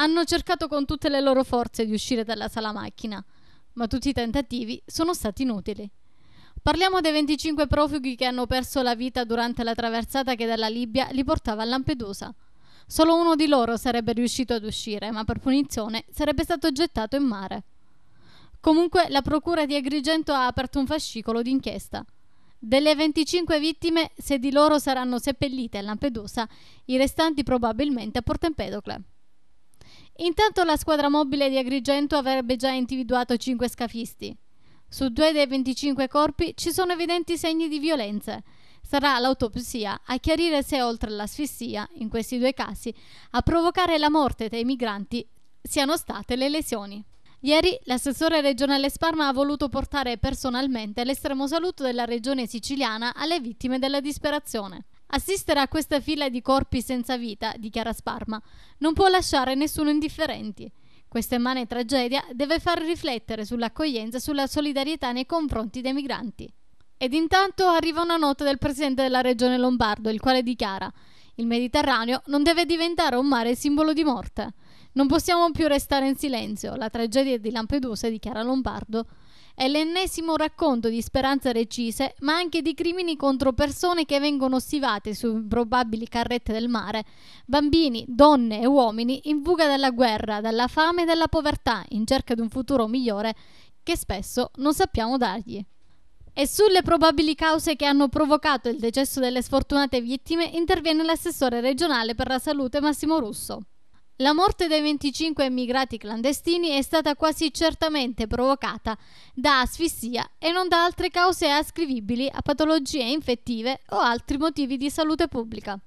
Hanno cercato con tutte le loro forze di uscire dalla sala macchina, ma tutti i tentativi sono stati inutili. Parliamo dei 25 profughi che hanno perso la vita durante la traversata che dalla Libia li portava a Lampedusa. Solo uno di loro sarebbe riuscito ad uscire, ma per punizione sarebbe stato gettato in mare. Comunque, la procura di Agrigento ha aperto un fascicolo d'inchiesta. Delle 25 vittime, 6 di loro saranno seppellite a Lampedusa, i restanti probabilmente a Porto Empedocle. Intanto la squadra mobile di Agrigento avrebbe già individuato 5 scafisti. Su 2 dei 25 corpi ci sono evidenti segni di violenze. Sarà l'autopsia a chiarire se oltre all'asfissia, in questi 2 casi, a provocare la morte dei migranti siano state le lesioni. Ieri l'assessore regionale Sparma ha voluto portare personalmente l'estremo saluto della regione siciliana alle vittime della disperazione. Assistere a questa fila di corpi senza vita, dichiara Sparma, non può lasciare nessuno indifferenti. Questa immane tragedia deve far riflettere sull'accoglienza e sulla solidarietà nei confronti dei migranti. Ed intanto arriva una nota del presidente della regione Lombardo, il quale dichiara: il Mediterraneo non deve diventare un mare simbolo di morte. Non possiamo più restare in silenzio. La tragedia di Lampedusa, dichiara Lombardo, è l'ennesimo racconto di speranze recise, ma anche di crimini contro persone che vengono stivate su improbabili carrette del mare, bambini, donne e uomini in fuga dalla guerra, dalla fame e dalla povertà, in cerca di un futuro migliore che spesso non sappiamo dargli. E sulle probabili cause che hanno provocato il decesso delle sfortunate vittime interviene l'assessore regionale per la salute Massimo Russo. La morte dei 25 immigrati clandestini è stata quasi certamente provocata da asfissia e non da altre cause ascrivibili a patologie infettive o altri motivi di salute pubblica.